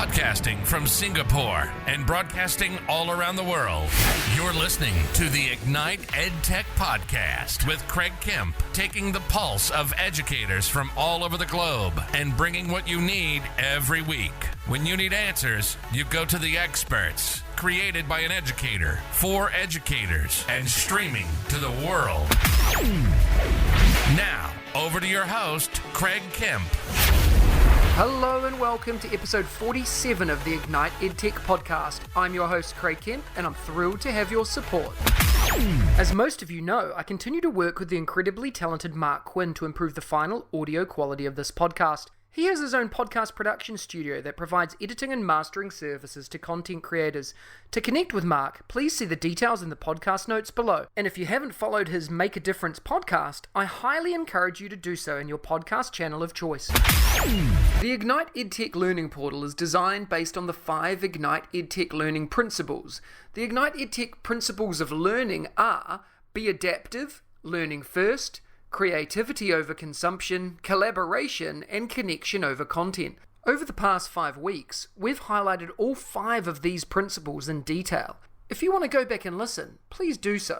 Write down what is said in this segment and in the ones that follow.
Podcasting from Singapore and broadcasting all around the world. You're listening to the Ignite EdTech Podcast with Craig Kemp, taking the pulse of educators from all over the globe and bringing what you need every week. When you need answers, you go to the experts. Created by an educator, for educators, and streaming to the world. Now, over to your host, Craig Kemp. Hello and welcome to episode 47 of the Ignite EdTech Podcast. I'm your host, Craig Kemp, and I'm thrilled to have your support. As most of you know, I continue to work with the incredibly talented Mark Quinn to improve the final audio quality of this podcast. He has his own podcast production studio that provides editing and mastering services to content creators. To connect with Mark, please see the details in the podcast notes below. And if you haven't followed his Make a Difference podcast, I highly encourage you to do so in your podcast channel of choice. The Ignite EdTech Learning Portal is designed based on the 5 Ignite EdTech Learning Principles. The Ignite EdTech Principles of Learning are: be adaptive, learning first, creativity over consumption, collaboration, and connection over content. Over the past 5 weeks, we've highlighted all 5 of these principles in detail. If you want to go back and listen, please do so.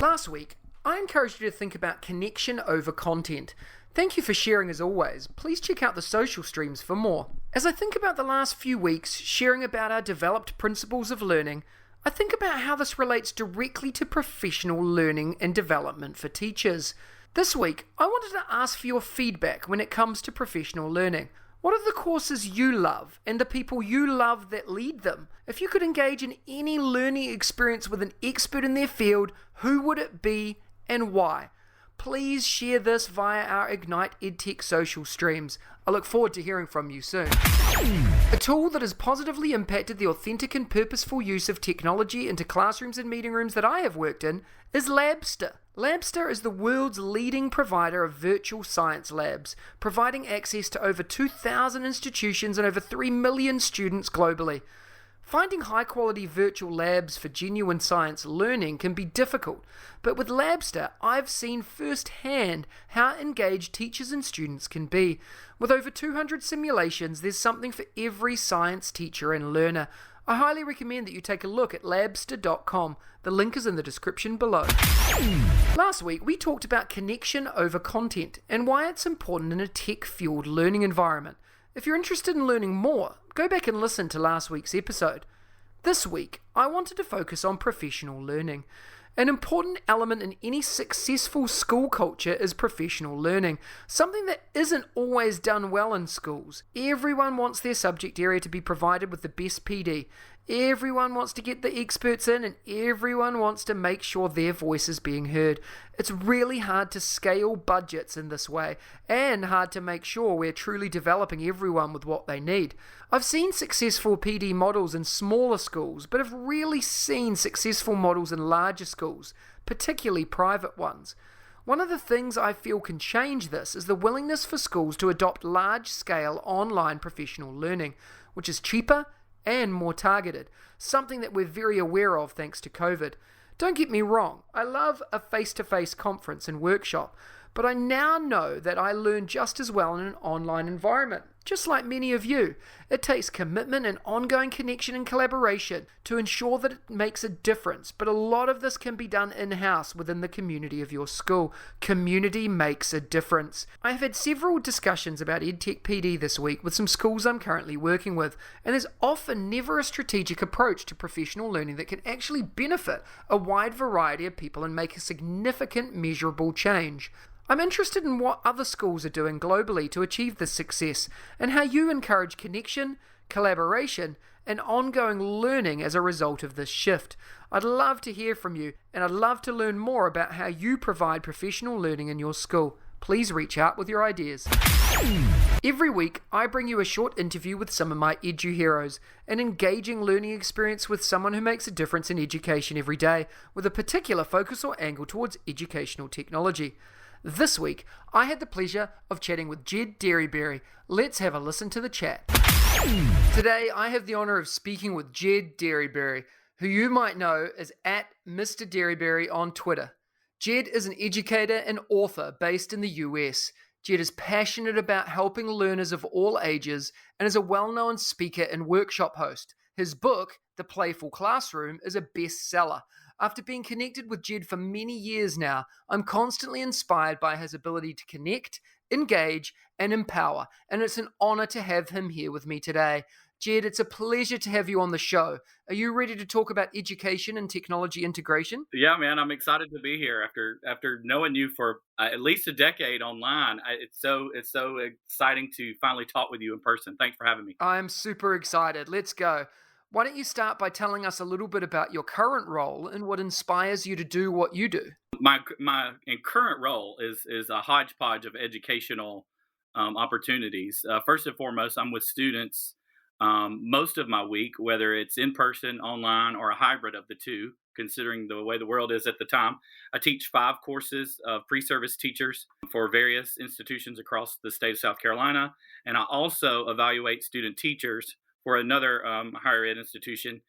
Last week, I encouraged you to think about connection over content. Thank you for sharing as always. Please check out the social streams for more. As I think about the last few weeks sharing about our developed principles of learning, I think about how this relates directly to professional learning and development for teachers. This week, I wanted to ask for your feedback when it comes to professional learning. What are the courses you love and the people you love that lead them? If you could engage in any learning experience with an expert in their field, who would it be and why? Please share this via our Ignite EdTech social streams. I look forward to hearing from you soon. A tool that has positively impacted the authentic and purposeful use of technology into classrooms and meeting rooms that I have worked in is Labster. Labster is the world's leading provider of virtual science labs, providing access to over 2,000 institutions and over 3 million students globally. Finding high-quality virtual labs for genuine science learning can be difficult, but with Labster, I've seen firsthand how engaged teachers and students can be. With over 200 simulations, there's something for every science teacher and learner. I highly recommend that you take a look at labster.com. The link is in the description below. Last week, we talked about connection over content and why it's important in a tech-fueled learning environment. If you're interested in learning more, go back and listen to last week's episode. This week, I wanted to focus on professional learning. An important element in any successful school culture is professional learning, something that isn't always done well in schools. Everyone wants their subject area to be provided with the best PD. Everyone wants to get the experts in, and everyone wants to make sure their voice is being heard. It's really hard to scale budgets in this way, and hard to make sure we're truly developing everyone with what they need. I've seen successful PD models in smaller schools, but have really seen successful models in larger schools, particularly private ones. One of the things I feel can change this is the willingness for schools to adopt large-scale online professional learning, which is cheaper and more targeted, something that we're very aware of thanks to COVID. Don't get me wrong, I love a face-to-face conference and workshop, but I now know that I learn just as well in an online environment. Just like many of you, it takes commitment and ongoing connection and collaboration to ensure that it makes a difference, but a lot of this can be done in-house within the community of your school. Community makes a difference. I have had several discussions about EdTech PD this week with some schools I'm currently working with, and there's often never a strategic approach to professional learning that can actually benefit a wide variety of people and make a significant measurable change. I'm interested in what other schools are doing globally to achieve this success and how you encourage connection, collaboration, and ongoing learning as a result of this shift. I'd love to hear from you, and I'd love to learn more about how you provide professional learning in your school. Please reach out with your ideas. Every week, I bring you a short interview with some of my edu heroes, an engaging learning experience with someone who makes a difference in education every day, with a particular focus or angle towards educational technology. This week, I had the pleasure of chatting with Jed Dearybury. Let's have a listen to the chat. Today, I have the honor of speaking with Jed Dearybury, who you might know as @Mr. Dairyberry on Twitter. Jed is an educator and author based in the US. Jed is passionate about helping learners of all ages and is a well-known speaker and workshop host. His book, The Playful Classroom, is a bestseller. After being connected with Jed for many years now, I'm constantly inspired by his ability to connect, engage, and empower, and it's an honor to have him here with me today. Jed, it's a pleasure to have you on the show. Are you ready to talk about education and technology integration? Yeah, man, I'm excited to be here after knowing you for at least a decade online. It's so exciting to finally talk with you in person. Thanks for having me. I'm super excited. Let's go. Why don't you start by telling us a little bit about your current role and what inspires you to do what you do? My current role is a hodgepodge of educational opportunities. First and foremost, I'm with students most of my week, whether it's in person, online, or a hybrid of the two, considering the way the world is at the time. I teach 5 courses of pre-service teachers for various institutions across the state of South Carolina, and I also evaluate student teachers for another higher ed institution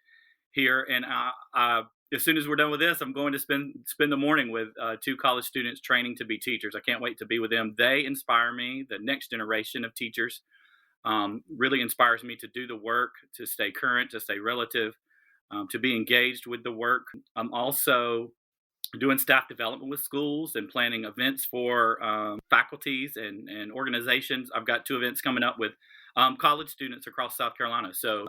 here. And I as soon as we're done with this, I'm going to spend the morning with 2 college students training to be teachers. I can't wait to be with them. They inspire me. The next generation of teachers really inspires me to do the work, to stay current, to stay relative, to be engaged with the work. I'm also doing staff development with schools and planning events for faculties and organizations. I've got 2 events coming up with college students across South Carolina. So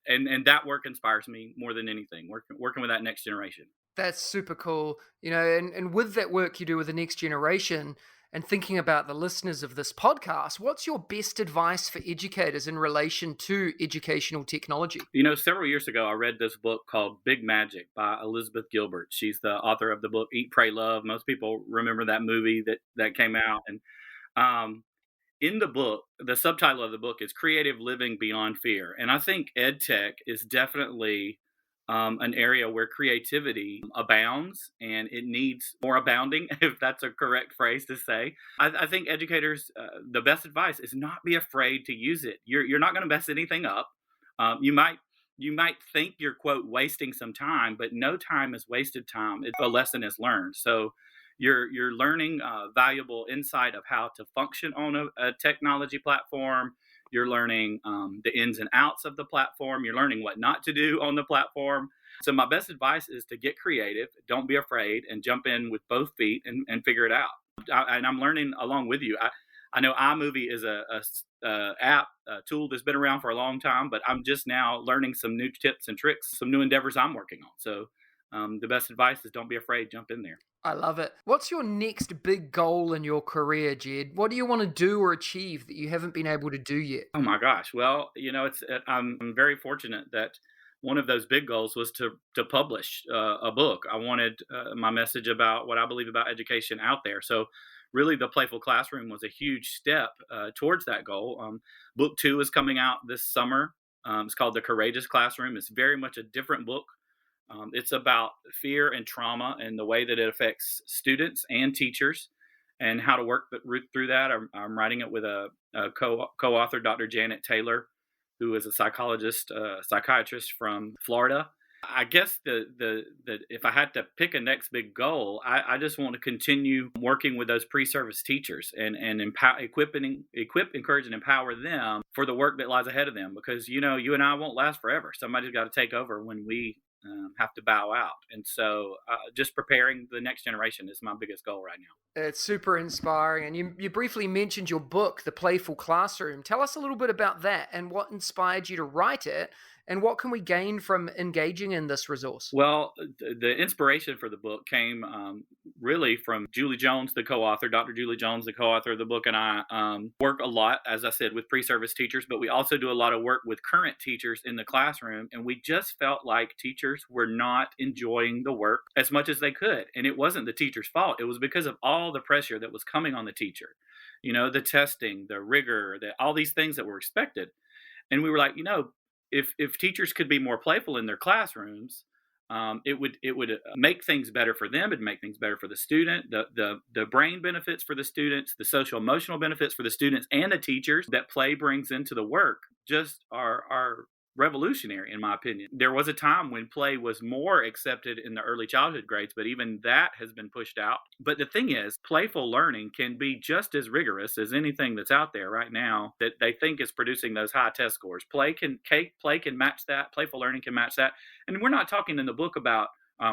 and that work inspires me more than anything, working with that next generation. That's super cool. And with that work you do with the next generation and thinking about the listeners of this podcast, what's your best advice for educators in relation to educational technology? Several years ago, I read this book called Big Magic by Elizabeth Gilbert. She's the author of the book Eat, Pray, Love. Most people remember that movie that came out. And in the book, the subtitle of the book is Creative Living Beyond Fear. And I think EdTech is definitely an area where creativity abounds, and it needs more abounding, if that's a correct phrase to say. I think educators, the best advice is not be afraid to use it. You're not going to mess anything up. You might think you're, quote, wasting some time, but no time is wasted time if a lesson is learned. So you're learning valuable insight of how to function on a technology platform. You're learning the ins and outs of the platform. You're learning what not to do on the platform. So my best advice is to get creative. Don't be afraid and jump in with both feet and figure it out. And I'm learning along with you. I know iMovie is a tool that's been around for a long time, but I'm just now learning some new tips and tricks, some new endeavors I'm working on. So the best advice is don't be afraid, jump in there. I love it. What's your next big goal in your career, Jed? What do you want to do or achieve that you haven't been able to do yet? Oh my gosh. Well, I'm very fortunate that one of those big goals was to publish a book. I wanted my message about what I believe about education out there. So really the Playful Classroom was a huge step towards that goal. Book 2 is coming out this summer. It's called The Courageous Classroom. It's very much a different book. It's about fear and trauma and the way that it affects students and teachers and how to work through that. I'm writing it with a co-author, Dr. Janet Taylor, who is a psychiatrist from Florida. I guess the if I had to pick a next big goal, I just want to continue working with those pre-service teachers and equip, encourage, and empower them for the work that lies ahead of them. Because you and I won't last forever. Somebody's got to take over when we have to bow out. And so just preparing the next generation is my biggest goal right now. It's super inspiring. And you briefly mentioned your book, The Playful Classroom. Tell us a little bit about that and what inspired you to write it, and what can we gain from engaging in this resource? Well, the inspiration for the book came really from Julie Jones, the co-author, Dr. Julie Jones, the co-author of the book, and I work a lot, as I said, with pre-service teachers, but we also do a lot of work with current teachers in the classroom, and we just felt like teachers were not enjoying the work as much as they could. And it wasn't the teacher's fault. It was because of all the pressure that was coming on the teacher, the testing, the rigor, all these things that were expected. And we were like, if teachers could be more playful in their classrooms, it would make things better for them. It'd make things better for the student, the brain benefits for the students, the social emotional benefits for the students and the teachers that play brings into the work just are revolutionary, in my opinion. There was a time when play was more accepted in the early childhood grades, but even that has been pushed out. But the thing is, playful learning can be just as rigorous as anything that's out there right now that they think is producing those high test scores. Play can match that. Playful learning can match that. And we're not talking in the book about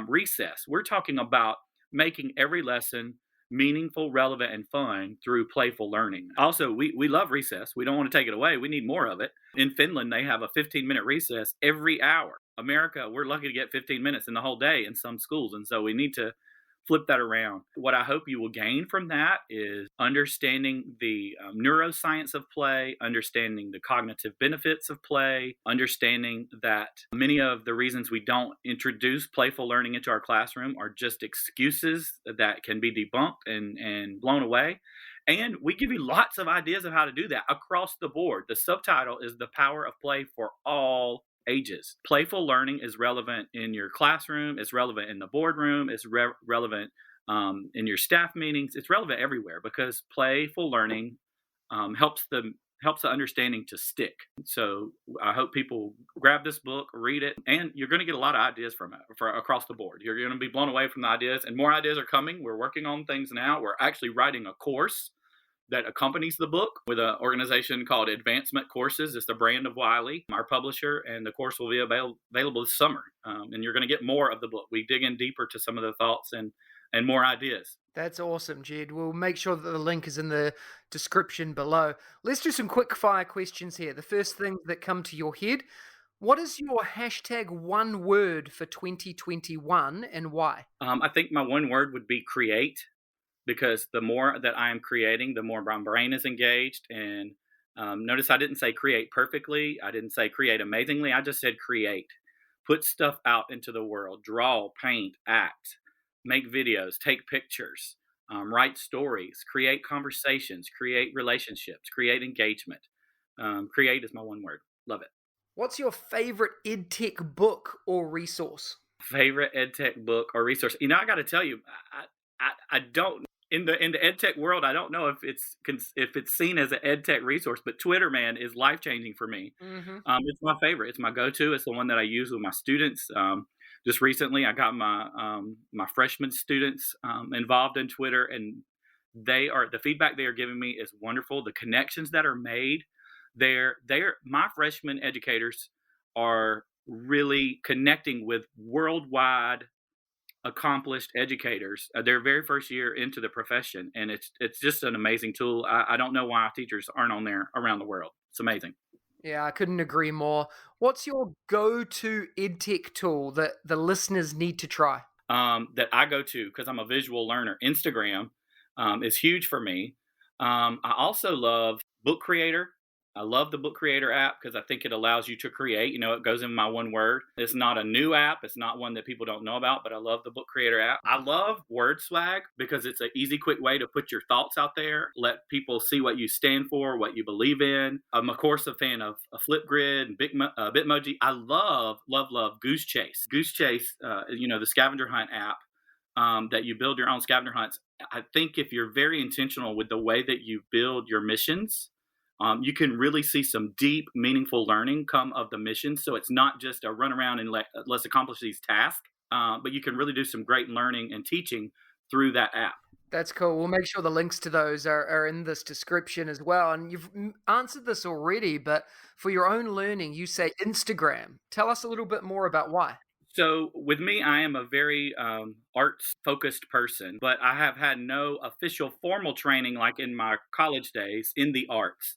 recess. We're talking about making every lesson meaningful, relevant, and fun through playful learning. Also, we love recess. We don't want to take it away. We need more of it. In Finland, they have a 15-minute recess every hour. America, we're lucky to get 15 minutes in the whole day in some schools, and so we need to flip that around. What I hope you will gain from that is understanding the neuroscience of play, understanding the cognitive benefits of play, understanding that many of the reasons we don't introduce playful learning into our classroom are just excuses that can be debunked and blown away. And we give you lots of ideas of how to do that across the board. The subtitle is The Power of Play for All Ages. Playful learning is relevant in your classroom. It's relevant in the boardroom. It's relevant in your staff meetings. It's relevant everywhere because playful learning helps the understanding to stick. So I hope people grab this book, read it, and you're going to get a lot of ideas from it across the board. You're going to be blown away from the ideas, and more ideas are coming. We're working on things now. We're actually writing a course that accompanies the book with an organization called Advancement Courses. It's the brand of Wiley, our publisher, and the course will be available this summer. And you're going to get more of the book. We dig in deeper to some of the thoughts and more ideas. That's awesome, Jed. We'll make sure that the link is in the description below. Let's do some quick fire questions here. The first thing that come to your head, what is your hashtag one word for 2021 and why? I think my one word would be create. Because the more that I am creating, the more my brain is engaged. And notice I didn't say create perfectly. I didn't say create amazingly. I just said create. Put stuff out into the world. Draw, paint, act, make videos, take pictures, write stories, create conversations, create relationships, create engagement. Create is my one word. Love it. What's your favorite EdTech book or resource? Favorite EdTech book or resource? You know, I got to tell you, I don't. In the EdTech world, I don't know if it's seen as an EdTech resource, but Twitter, man, is life-changing for me. Mm-hmm. It's my favorite. It's my go-to. It's the one that I use with my students. Just recently, I got my freshman students involved in Twitter, and the feedback they are giving me is wonderful. The connections that are made, my freshman educators are really connecting with worldwide accomplished educators their very first year into the profession, and it's just an amazing tool. I don't know why teachers aren't on there around the world. It's amazing. Yeah, I couldn't agree more. What's your go-to EdTech tool that the listeners need to try? That I go to because I'm a visual learner. Instagram is huge for me. I also love Book Creator. I love the Book Creator app because I think it allows you to create. You know, it goes in my one word. It's not a new app. It's not one that people don't know about, but I love the Book Creator app. I love Word Swag because it's an easy, quick way to put your thoughts out there, let people see what you stand for, what you believe in. I'm, of course, a fan of Flipgrid and Bitmoji. I love Goosechase. Goosechase, the scavenger hunt app that you build your own scavenger hunts. I think if you're very intentional with the way that you build your missions, you can really see some deep, meaningful learning come of the mission. So it's not just a run around and let's accomplish these tasks, but you can really do some great learning and teaching through that app. That's cool. We'll make sure the links to those are in this description as well. And you've answered this already, but for your own learning, you say Instagram. Tell us a little bit more about why. So with me, I am a very arts-focused person, but I have had no official formal training like in my college days in the arts.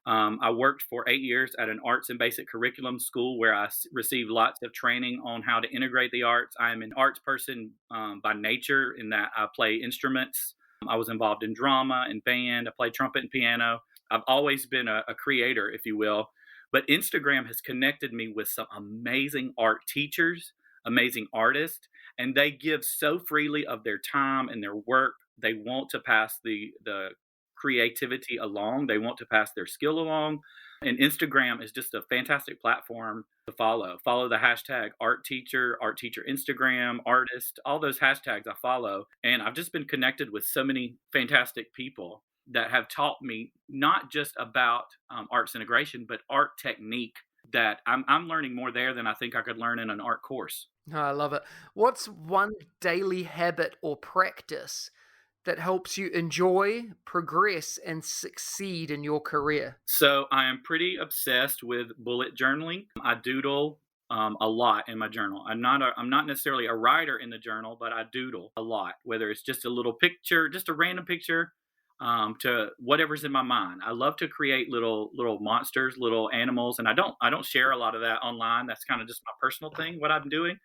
I worked for 8 years at an arts and basic curriculum school where I received lots of training on how to integrate the arts. I am an arts person by nature in that I play instruments. I was involved in drama and band. I played trumpet and piano. I've always been a creator, if you will. But Instagram has connected me with some amazing art teachers, amazing artists, and they give so freely of their time and their work. They want to pass the creativity along. They want to pass their skill along. And Instagram is just a fantastic platform to follow. Follow the hashtag art teacher Instagram, artist, all those hashtags I follow. And I've just been connected with so many fantastic people that have taught me not just about arts integration, but art technique that I'm learning more there than I think I could learn in an art course. Oh, I love it. What's one daily habit or practice that helps you enjoy, progress, and succeed in your career? So I am pretty obsessed with bullet journaling. I doodle a lot in my journal. I'm not necessarily a writer in the journal, but I doodle a lot, whether it's just a little picture, just a random picture, to whatever's in my mind. I love to create little monsters, little animals, and I don't share a lot of that online. That's kind of just my personal thing, what I'm doing.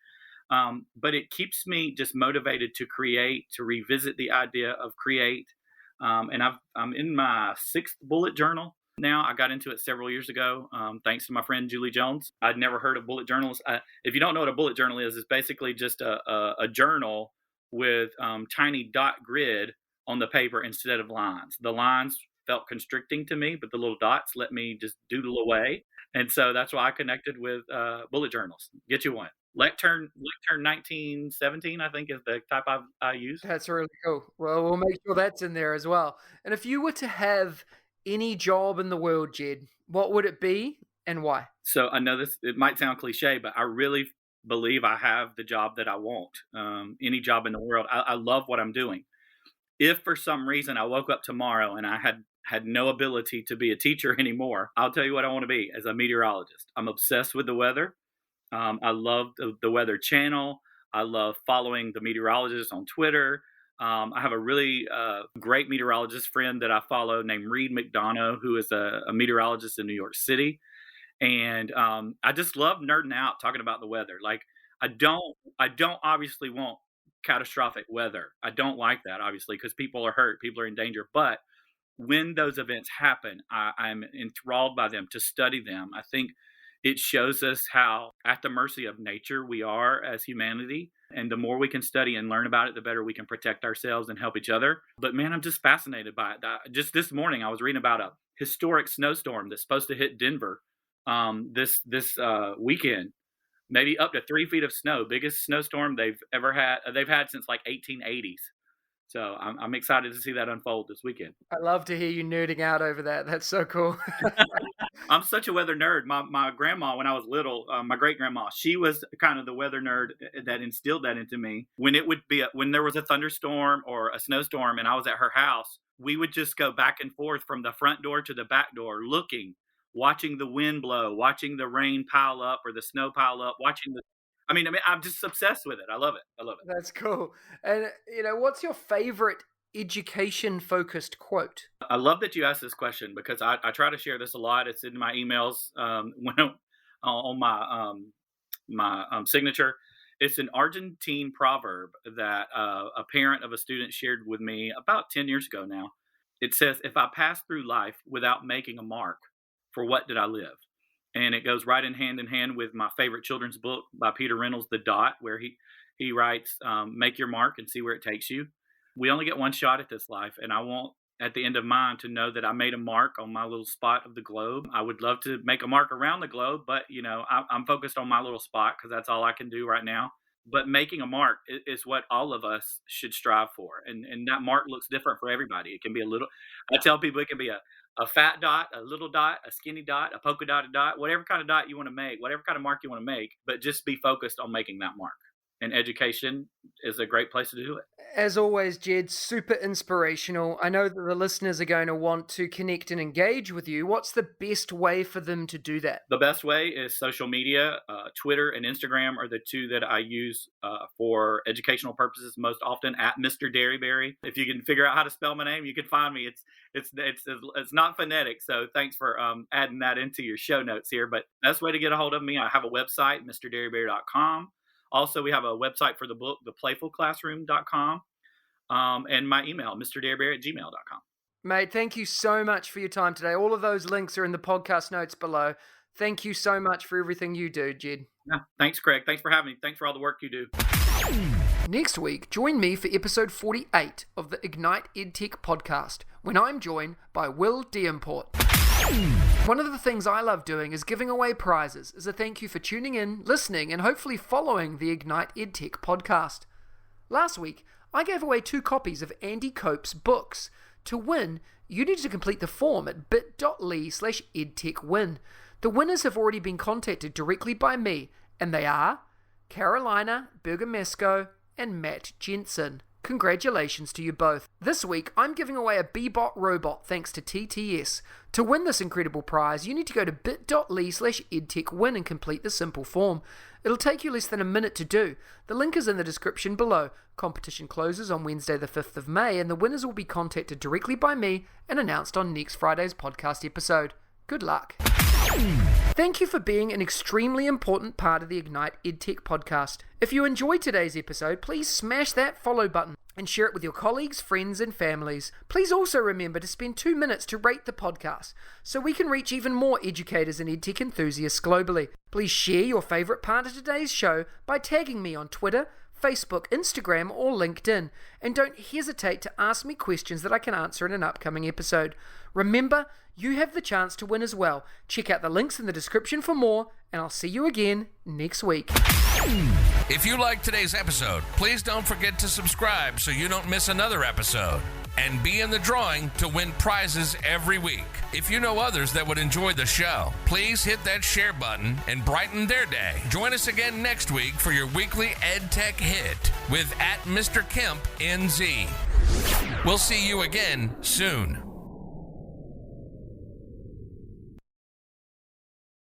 But it keeps me just motivated to create, to revisit the idea of create. And I'm in my 6th bullet journal now. I got into it several years ago, thanks to my friend Julie Jones. I'd never heard of bullet journals. If you don't know what a bullet journal is, it's basically just a journal with tiny dot grid on the paper instead of lines. The lines felt constricting to me, but the little dots let me just doodle away. And so that's why I connected with bullet journals. Get you one. Lectern 1917, I think, is the type I use. That's really cool. Well, we'll make sure that's in there as well. And if you were to have any job in the world, Jed, what would it be and why? So I know it might sound cliche, but I really believe I have the job that I want. Any job in the world. I love what I'm doing. If for some reason I woke up tomorrow and I had no ability to be a teacher anymore, I'll tell you what I want to be as a meteorologist. I'm obsessed with the weather. I love the Weather Channel. I love following the meteorologists on Twitter. I have a really great meteorologist friend that I follow named Reed McDonough, who is a meteorologist in New York City. And I just love nerding out talking about the weather. Like, I don't obviously want catastrophic weather. I don't like that, obviously, because people are hurt, people are in danger. But when those events happen, I'm enthralled by them, to study them. I think it shows us how at the mercy of nature we are as humanity. And the more we can study and learn about it, the better we can protect ourselves and help each other. But man, I'm just fascinated by it. Just this morning, I was reading about a historic snowstorm that's supposed to hit Denver this weekend. Maybe up to 3 feet of snow, biggest snowstorm they've ever had. They've had since like 1880s. So I'm excited to see that unfold this weekend. I love to hear you nerding out over that. That's so cool. I'm such a weather nerd. My grandma, when I was little, my great grandma, she was kind of the weather nerd that instilled that into me. When there was a thunderstorm or a snowstorm and I was at her house, we would just go back and forth from the front door to the back door, watching the wind blow, watching the rain pile up or the snow pile up, I'm just obsessed with it. I love it. That's cool. And, what's your favorite education-focused quote? I love that you asked this question because I try to share this a lot. It's in my emails on my signature. It's an Argentine proverb that a parent of a student shared with me about 10 years ago now. It says, "If I pass through life without making a mark, for what did I live?" And it goes right in hand with my favorite children's book by Peter Reynolds, The Dot, where he writes, "Make your mark and see where it takes you." We only get one shot at this life, and I want, at the end of mine, to know that I made a mark on my little spot of the globe. I would love to make a mark around the globe, but, I'm focused on my little spot because that's all I can do right now. But making a mark is what all of us should strive for. And that mark looks different for everybody. It can be I tell people it can be a fat dot, a little dot, a skinny dot, a polka dotted dot, whatever kind of dot you want to make, whatever kind of mark you want to make, but just be focused on making that mark. And education is a great place to do it. As always, Jed, super inspirational. I know that the listeners are going to want to connect and engage with you. What's the best way for them to do that? The best way is social media. Twitter and Instagram are the two that I use for educational purposes most often, at Mr. Dairyberry. If you can figure out how to spell my name, you can find me. It's not phonetic, so thanks for adding that into your show notes here. But best way to get a hold of me, I have a website, mrdairyberry.com. Also, we have a website for the book, theplayfulclassroom.com, and my email, mrdairyberry@gmail.com. Mate, thank you so much for your time today. All of those links are in the podcast notes below. Thank you so much for everything you do, Jed. Yeah, thanks, Craig. Thanks for having me. Thanks for all the work you do. Next week, join me for episode 48 of the Ignite EdTech Podcast, when I'm joined by Will D'Import. One of the things I love doing is giving away prizes as a thank you for tuning in, listening, and hopefully following the Ignite EdTech podcast. Last week, I gave away 2 copies of Andy Cope's books. To win, you need to complete the form at bit.ly/edtechwin. The winners have already been contacted directly by me, and they are Carolina Bergamesco and Matt Jensen. Congratulations to you both. This week, I'm giving away a BeeBot Robot thanks to TTS. To win this incredible prize, you need to go to bit.ly/edtechwin and complete the simple form. It'll take you less than a minute to do. The link is in the description below. Competition closes on Wednesday the 5th of May, and the winners will be contacted directly by me and announced on next Friday's podcast episode. Good luck. Thank you for being an extremely important part of the Ignite EdTech podcast. If you enjoyed today's episode, please smash that follow button and share it with your colleagues, friends, and families. Please also remember to spend 2 minutes to rate the podcast so we can reach even more educators and EdTech enthusiasts globally. Please share your favorite part of today's show by tagging me on Twitter, Facebook, Instagram, or LinkedIn, and don't hesitate to ask me questions that I can answer in an upcoming episode. Remember, you have the chance to win as well. Check out the links in the description for more, and I'll see you again next week. If you liked today's episode, please don't forget to subscribe so you don't miss another episode. And be in the drawing to win prizes every week. If you know others that would enjoy the show, please hit that share button and brighten their day. Join us again next week for your weekly EdTech hit with @Mr. Kemp NZ. We'll see you again soon.